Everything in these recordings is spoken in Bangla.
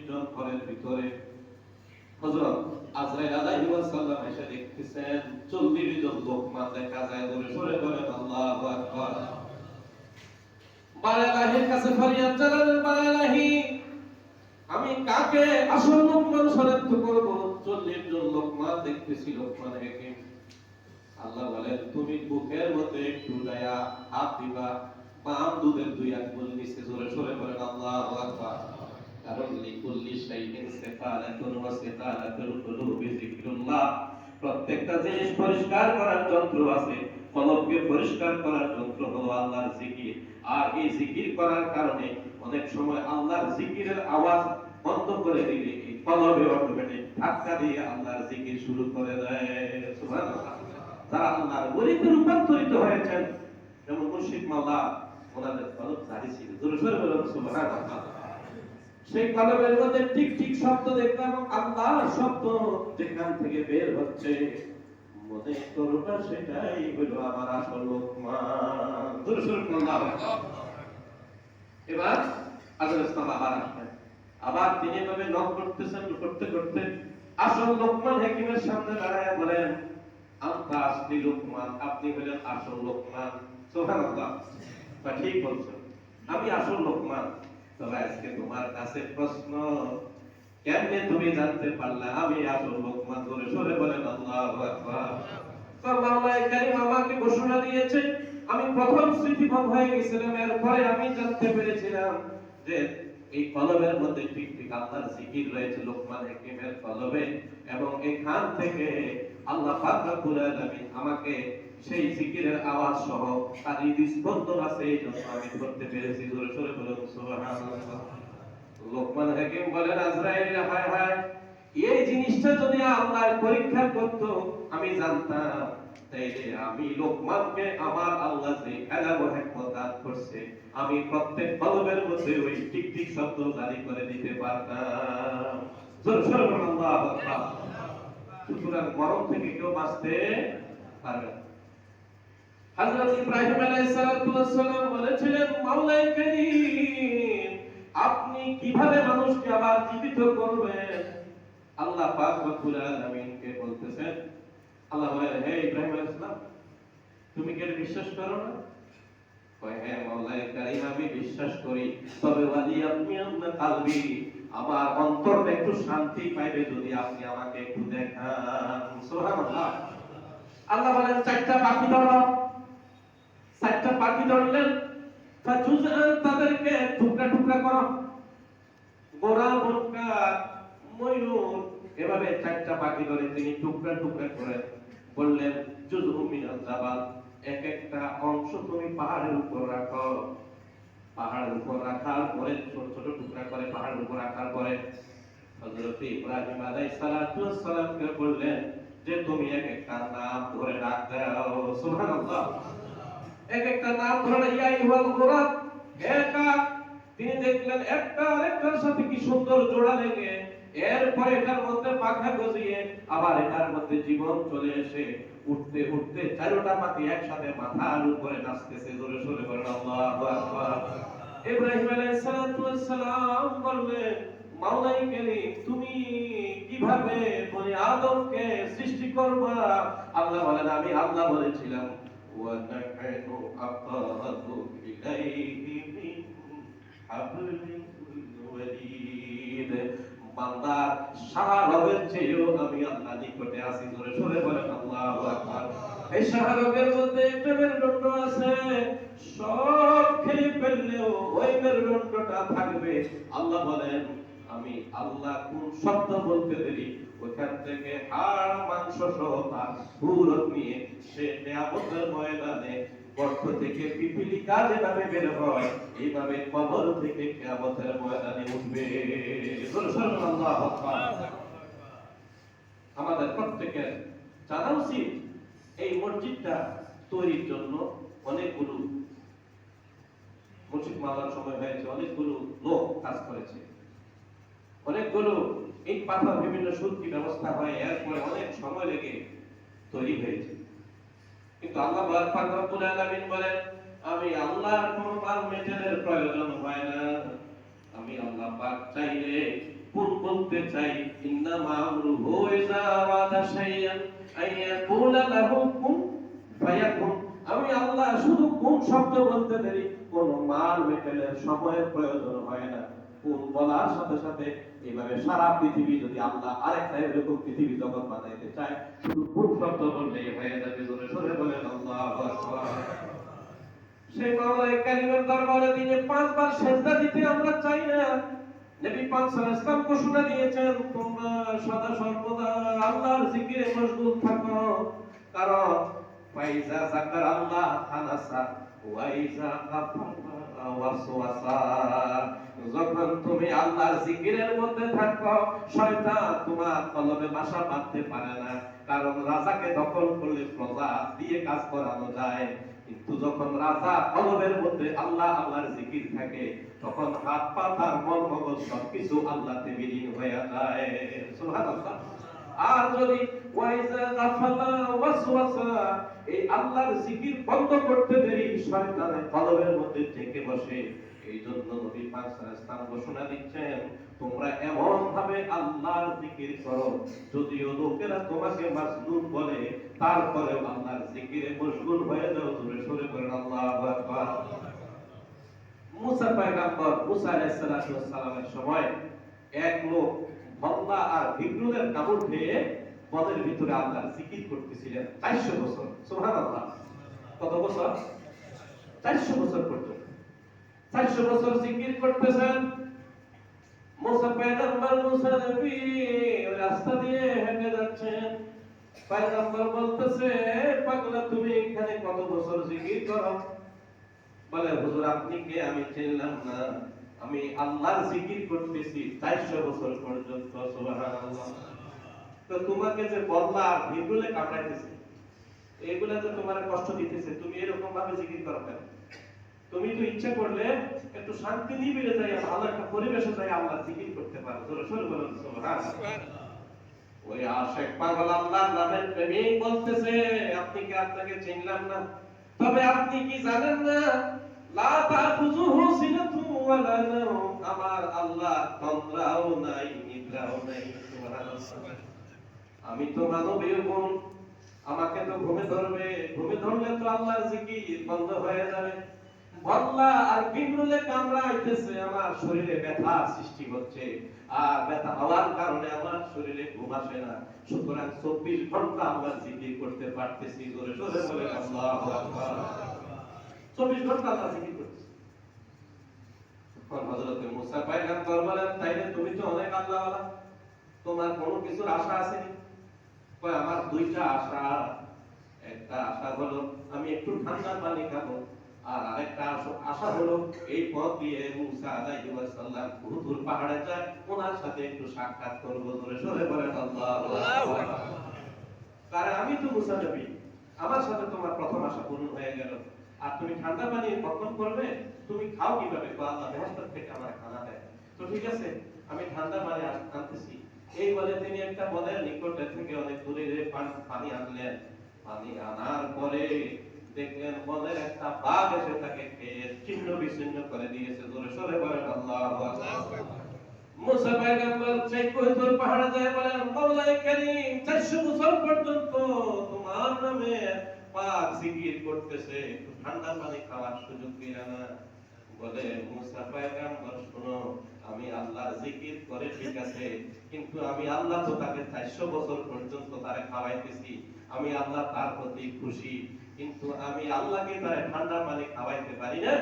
জন ঘরের ভিতরে হযরত আজরাইল আলাইহিস সালাম এসে দেখতেছেন 40 জন লোকমান দেখা যায় দূরে সরে বলেন আল্লাহু আকবার। বারালাহির কাছে ফরিয়াদ জানালেন, বারালাহি আমি কাকে আসল লোকমান শনাক্ত করব? 40 জন লোকমান দেখতেছি, লোকমান হাকিম। আল্লাহ বলেন তুমি বুকের মধ্যে একটু দয়া হাত দিবা, পাম দুধের 2 আঙ্গুল নিচে জোরে সরে বলেন আল্লাহু আকবার। কারণ লিকুল্লি শাইইন সিফালাতুন ওয়া সিফালাতুল কুলুবি যিকরুল্লাহ। প্রত্যেকটা জিনিস পরিষ্কার করার যন্ত্র আছে, কলবকে পরিষ্কার করার যন্ত্র হলো আল্লাহর জিকির। আর এই জিকির করার কারণে অনেক সময় আল্লাহর জিকিরের আওয়াজ বন্ধ করে দিলে এই কলবে অটোমেটিক ধাক্কা দিয়ে আল্লাহর জিকির শুরু করে দেয়। সুবহানাল্লাহ। যারা আল্লাহর ওলিতে রূপান্তরিত হয়েছেন, যেমন মুর্শিদ মাওলা, ওনাদের কলব জারি ছিল, জোরে সরে বলুন সুবহানাল্লাহ। সেই কলবের মধ্যে ঠিক ঠিক শব্দ দেখলাম, আল্লাহর শব্দ যেখান থেকে বের হচ্ছে মনে করবা সেটাই হলো আমার আসল লোকমান। জোরে সরে বলুন আল্লাহ। এবার আজরাইল ইসলাম আবার আসলেন, আবার তিনি এভাবে নক করতেছেন, করতে করতে আসল লোকমান হাকিমের সামনে দাঁড়ায় বলেন আনতা আসলি লোকমান, আপনি হলেন আসল লোকমান। সুবহানাল্লাহ। তা ঠিক বলছেন, আমি আসল লোকমান। তবে আজকে তোমার কাছে প্রশ্ন, কেমনে তুমি জানতে পারলে আমি আসল লোকমান? ধরে সরে বলেন আল্লাহু আকবার। তো মাওলানা কারীম আমাকে ঘোষণা দিয়েছে, আমি প্রথম স্মৃতিভঙ্গ হয়ে গেছিলাম, এরপরে আমি জানতে পেরেছিলাম যে এই কলবের মধ্যে ঠিক ঠিক আল্লাহর জিকির রয়েছে লোকমান হাকিমের কলবে, এবং এখান থেকে আল্লাহ পাক রব্বুল আলামিন আমাকে সেই জিকিরের আওয়াজ সহ তার হৃদস্পন্দন আছে, এই জন্য আমি করতে পেরেছি। জোরে সরে বলুন সুবহানাল্লাহ। লোকমান হাকিম বলেন আজরাইল, হায় হায়, এই জিনিসটা যদি আল্লাহ পরীক্ষা করত আমি জানতাম, তাইলে আমি লোকমানকে আমার আল্লাহ যে এলাম হিকমত দান করছে, আমি প্রত্যেক কলবের মধ্যে ওই ঠিক ঠিক শব্দ জারি করে দিতে পারতাম। জোরে সরে বলুন আল্লাহু আকবার। সুতরাং মরণ থেকে কেউ বাঁচতে পারবে না। হযরত ইব্রাহিম আলাইহিস সালাতু ওয়াস সালাম বলেছিলেন, মাওলাই কারীম আপনি কিভাবে মানুষকে আবার জীবিত করবেন? আল্লাহ পাক রব্বুল আলামিনকে বলতেছেন, আল্লাহ বলেন, হে ইব্রাহিম আলাইহিস সালাম তুমি কি বিশ্বাস করো না? কয় হ্যাঁ মাওলাই কারীম আমি বিশ্বাস করি, তবে ওয়ালি আপনি আমার কলবি, আমার অন্তরটা একটু শান্তি পাইবে যদি আপনি আমাকে একটু দেখান। সুবহানাল্লাহ। আল্লাহ বলেন 4টা পাখি ধরো। 4টা পাখি ধরলেন, ফাজুজআন তাদেরকে টুকরা টুকরা করো, গোরা বনকা ময়ূর, এভাবে 4টা পাখি ধরে তিনি টুকরা টুকরা করে বললেন জুজউ মিনাল জাবাল, এক একটা অংশ তুমি পাহাড়ের উপর রাখো। পাহাড়ের উপর রাখার পরে ছোট ছোট টুকরা করে পাহাড়ের উপর রাখার পরে হযরত ইব্রাহিম আলাইহিস সালাতু ওয়াস সালামকে বললেন যে তুমি এক একটা নাম ধরে ডাক দাও। সুবহানাল্লাহ। এক একটা নাম ধরে, ইয়া ইহুল গুরাব, একা। তিনি দেখলেন একটা আরেকটার সাথে কি সুন্দর জোড়া লেগে, এরপরে এটার মধ্যে পাখা গজিয়ে আবার এটার মধ্যে জীবন চলে এসে উঠতে উঠতে 4টা পাখি একসাথে মাথার উপরে নাচতেছে। জোরে সরে বলেন আল্লাহু আকবার। ইব্রাহিম আলাইহিস সালাতু ওয়াস সালাম বললেন, মাওলাই কারীম তুমি কিভাবে বনি আদমকে সৃষ্টি করবা? আল্লাহ বলেন, আমি আল্লাহ বলেছিলাম ওয়া নাহনু আকারাবু ইলাইহি মিন হাবলিল ওয়ারিদ, বান্দার শাহরগের চেয়েও আমি আল্লাহ নিকটে আছি। জোরে সরে বলেন আল্লাহু আকবার। এই শাহরগের মধ্যে একটা মেরুদণ্ড আছে, সব খেয়ে ফেললেও ওই মেরুদণ্ডটা থাকবে। আল্লাহ বলেন, আমি আল্লাহ কোন শব্দ বলতে দেরি ওখান থেকে হাড় মাংস সহ তার সুরত নিয়ে সে কিয়ামতের ময়দানে গর্ত থেকে পিপিলিকা যেভাবে বের হয় এইভাবে কবর থেকে কিয়ামতের ময়দানে উঠবে। সুবহানাল্লাহ। আমাদের প্রত্যেকের জানা উচিত এই মসজিদটা তৈরির জন্য অনেকগুলো মসজিদ মালার সময় হয়েছে, অনেকগুলো লোক কাজ করেছে, অনেকগুলো ইট পাথর বিভিন্ন সুরকি ব্যবস্থা হয়, এরপরে অনেক সময় লেগে তৈরি হয়েছে। কিন্তু আল্লাহ পাক রব্বুল আলামিন বলেন, আমি আল্লাহর কোনো মাল মেটেরিয়ালের প্রয়োজন হয় না। আমি আল্লাহ পাক চাইলে পুরো চাই, ইন্নামা আমরুহু ইযা আরাদা শাইআন আইয়াকুলা লাহু কুন ফায়াকুন। আমি আল্লাহ শুধু কোন শব্দ বলতে দেরি, কোন মাল মেটেলের সময়ের প্রয়োজন হয় না। কোন বলার সাথে সাথে এইভাবে সারা পৃথিবী যদি আল্লাহ আরেকটা এরকম পৃথিবী জগৎ বানাইতে চায়, শুধু কোন শব্দ বললেই হয়ে যাবে। জোরে সোরে বলেন আল্লাহু আকবার। সেই মাওলায়ে কারীমের দরবারে দিনে 5 বার সেজদা দিতে আমরা চাই না। নবী পাক সাল্লাল্লাহু আলাইহি ওয়াসাল্লাম ঘোষণা দিয়েছেন, তোমরা সদা সর্বদা আল্লাহর জিকিরে মশগুল থাকো। কারণ ফাইজা যাকার আল্লাহ খানাসা ওয়াইজা গাফারা ওয়াসওয়াসা। যখন তুমি আল্লাহর জিকিরের মধ্যে থাকো, শয়তান তোমার কলবে বাসা বাঁধতে পারে না। কারণ রাজাকে দখল করলে প্রজা দিয়ে কাজ করানো যায়, কিন্তু যখন রাজা কলবের মধ্যে আল্লাহ আল্লাহর জিকির থাকে, তখন হাত পা তার মন মগজ সবকিছু আল্লাহতে বিলীন হয়ে যায়। সুবহানাল্লাহ। আর যদি ওয়াইজা গাফালা ওয়াসওয়াসা, এই আল্লাহর জিকির বন্ধ করতে দেরি, শয়তানের কলবের মধ্যে থেকে বসে। এই জন্য নবী পাক সাল্লাল্লাহু আলাইহি ওয়াসাল্লাম ঘোষণা দিচ্ছেন, তোমরা এমন ভাবে আল্লাহর জিকির করো, যদিও লোকেরা তোমাকে মাজনুন বলে, তারপরেও আল্লাহর জিকিরে মশগুল হয়ে যাও। জোরে সোরে বলেন আল্লাহু আকবার। মুসা পয়গম্বর, মুসা আলাইহিস সালাতু ওয়াস সালামের সময় এক লোক বল্লা আর ভিগ্রুদের কাপড় খেয়ে বনের ভিতরে আল্লাহর জিকির করতেছিলেন 400 বছর। সুবহানাল্লাহ। কত বছর? 400 বছর পর্যন্ত 400 বছর জিকির করতেছেন। মুসা পয়গম্বর, মুসা নবী ওই রাস্তা দিয়ে হেঁটে যাচ্ছেন। পয়গম্বর বলতেছে, পাগলা তুমি এখানে কত বছর জিকির করো? বলে, হুজুর আপনি কে? আমি চিনলাম না। আমি আল্লাহর জিকির করতেছি 400 বছর পর্যন্ত। সুবহানাল্লাহ। তো তোমাকে যে বল্লা আর ভিগুলে কাটাইতেছে, এগুলা যে তোমার কষ্ট দিতেছে, তুমি এরকম ভাবে জিকির করো কেন? তুমি তো ইচ্ছা করলে একটু শান্তি নিবিড়ে যাই, ভালো একটা পরিবেশে যাই আল্লাহর জিকির করতে পারো। জোরে সোরে বলেন সুবহানাল্লাহ। ওই আশিক পাগল আল্লাহর নামের প্রেমিক বলতেছে, আপনি কি? আপনাকে চিনলাম না। তবে আপনি কি জানেন না, লা তাখুযুহু সিনাতু ওয়ালা নাওম, আমার আল্লাহ তন্দ্রাও নাই নিদ্রাও নাই। সুবহানাল্লাহ। আমি তো মানবীয় গুণ, আমাকে তো ঘুমে ধরবে, ঘুমে ধরলে তো আল্লাহর জিকির বন্ধ হয়ে যাবে। বল্লা আর বিমরুলে কামড়াইতেছে, আমার শরীরে ব্যথা সৃষ্টি হচ্ছে, আর ব্যথা হওয়ার কারণে আমার শরীরে ঘুম আসে না। সুতরাং 24 ঘন্টা আল্লাহর জিকির করতে পারতেছি। জোরে সোরে বলে আল্লাহু আকবার। 24 ঘন্টা আল্লাহর জিকির করতেছি। তখন হযরত মুসা পয়গম্বর বলেন, তাইলে তুমি তো অনেক আল্লাহওয়ালা, তোমার কোনো কিছুর আশা আছে? কয়, আমার 2টা আশা। একটা আশা হলো আমি একটু ঠান্ডা পানি খাবো, আর আরেকটা আশা হলো এই পথ দিয়ে মুসা আলাইহিস সালাম উহুদ পাহাড়ে যায়, ওনার সাথে একটু সাক্ষাৎ করব। জোরে সোরে বলেন আল্লাহু আকবার। কারণ আমি তো মুসা নবী, আমার সাথে তোমার প্রথম আশা পূর্ণ হয়ে গেল। আর তুমি ঠান্ডা পানি ভক্ষণ করবে, তুমি খাও কিভাবে? আল্লাহ বেহেশত থেকে আমার খানা দেয়। তো ঠিক আছে, আমি ঠান্ডা পানি আনতেছি। এই বলে তিনি একটা বনের নিকটে থেকে অনেক দূরে পানি আনলেন। পানি আনার পরে দেখলেন বনের একটা বাঘ এসে তাকে খেয়ে ছিন্ন বিচ্ছিন্ন করে দিয়েছে। জোরে সোরে বলেন আল্লাহু আকবার। মুসা পয়গম্বর সেই কোহিতুর পাহাড়ে যায় বলেন, মাওলায়ে কারীম 400 বছর পর্যন্ত তোমার নামে পাক জিকির করতেছে, একটু ঠান্ডা পানি খাওয়ার সুযোগ দিলা না। বলে, মুসা পয়গম্বর শোনো, আমি আল্লাহর জিকির করে ঠিক আছে, কিন্তু আমি আল্লাহ তো তাকে 400 বছর পর্যন্ত তারে খাওয়াইতেছি, আমি আল্লাহ তার প্রতি খুশি, কিন্তু আমি আল্লাহকে তারে ঠান্ডা পানি খাওয়াইতে পারি না।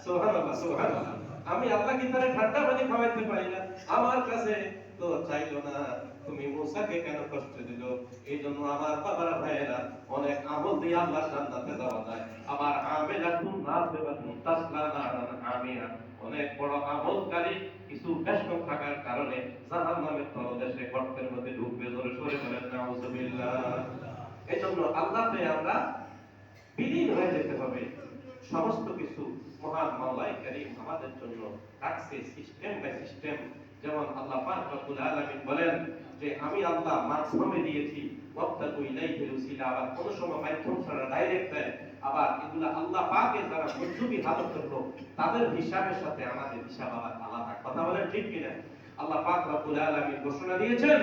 সুবহানাল্লাহ, সুবহানাল্লাহ। আমি আল্লাহকে তারে ঠান্ডা পানি খাওয়াইতে পারি না, আমার কাছে তো চাইলো না, তুমি মুসাকে কেন কষ্ট দিলো? এই জন্য আমার বাবারা ভাইয়েরা, অনেক আমল দিয়ে আল্লাহ জান্নাতে যাওয়া যায়। আবার আমিলাতুন নাসিবাতুন তাসলা নারান আমিয়া, অনেক বড় আমলকারী কিছু ব্যস্ত থাকার কারণে জাহান্নামের তলদেশে গর্তের মধ্যে ঢুকবে। জোরে সোরে বলেন নাউযুবিল্লাহ। এই জন্য আল্লাহতে আমরা বিলীন হয়ে যেতে হবে। সমস্ত কিছু মহান মাওলায়ে কারীম আমাদের জন্য রাখছে সিস্টেম বাই সিস্টেম। যেমন আল্লাহ পাক রব্বুল আলামিন বলেন যে আমি আল্লাহ মাধ্যমে দিয়েছি, ওয়াবতাগু ইলাইহিল ওসিলা, আবার কোন সময় মাধ্যম ছাড়া ডাইরেক্ট দেয়। আবার এগুলা আল্লাহ পাকের যারা মজুবি হালত করলো, তাদের হিসাবের সাথে আমাদের হিসাব আবার আলাদা। কথা বলেন ঠিক কিনা? আল্লাহ পাক রব্বুল আলামিন ঘোষণা দিয়েছেন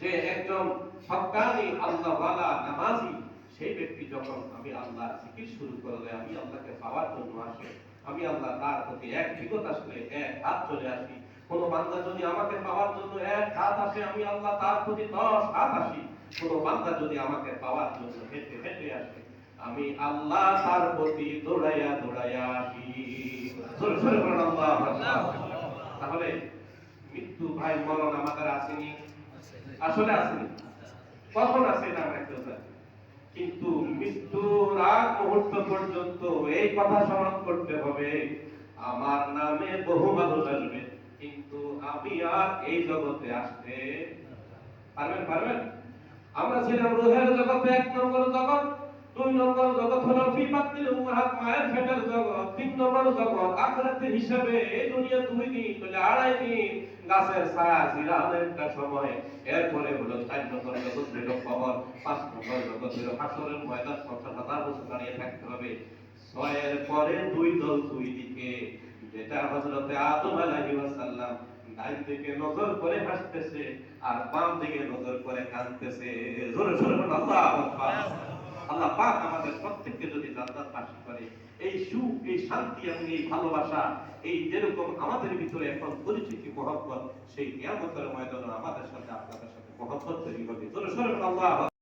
যে একজন হক্কানি আল্লাহওয়ালা নামাজি সেই ব্যক্তি যখন আমি আল্লাহর জিকির শুরু করলে আমি আল্লাহকে পাওয়ার জন্য আসে, আমি আল্লাহ তার প্রতি এক বিগত আসলে এক হাত চলে আসি। কোন বান্দা যদি আমাকে পাওয়ার জন্য এক হাত আসে, আমি আল্লাহ তার প্রতি 10 হাত আসি। কোন বান্দা যদি আমাকে পাওয়ার জন্য হেঁটে হেঁটে আসে, আমি আল্লাহ তার প্রতি দৌড়াইয়া দৌড়াইয়া আসি। জোরে জোরে বলুন আল্লাহু আকবার। তাহলে মৃত্যু ভাই মরণ আমাদের আসেনি, আসলে আসেনি। কখন আসে এটা আমরা কেউ জানি, কিন্তু মৃত্যুর আগ মুহূর্ত পর্যন্ত এই কথা স্মরণ করতে হবে, আমার নামে বহু মানুষ আসবে, কিন্তু আমি আর এই জগতে আসতে পারবেন পারবেন? আমরা ছিলাম রুহের জগতে 1 নম্বর জগৎ, 2 নম্বর জগৎ হলো ফি বাতিল উম্মাহাত, মায়ের পেটের জগৎ, 3 নম্বর জগৎ আখিরাতের হিসাবে এই দুনিয়া 2 দিন বলে 2.5 দিন গাছের ছায়া জিরানের একটা সময়, এরপরে হলো 4 নম্বর জগৎ হলো কবর, 5 নম্বর জগৎ হলো হাসরের ময়দান, 70,000 বছর দাঁড়িয়ে থাকতে হবে। 6 এর পরে 2 দল 2 দিকে, যেটা হযরতে আদম আলাইহিস সালাম ডান দিকে নজর করে হাসতেছে আর বাম দিকে নজর করে কাঁদতেছে। জোরে জোরে বলুন আল্লাহু আকবার। আল্লাহ পাক আমাদের প্রত্যেককে যদি জান্নাত বাসী করে, এই সুখ, এই শান্তি এবং এই ভালোবাসা, এই যেরকম আমাদের ভিতরে এখন পরিচিতি মহব্বত, সেই কিয়ামতের ময়দানে আমাদের সাথে আপনাদের সাথে মহব্বত তৈরি হবে। জোরে জোরে বলুন আল্লাহু আকবার।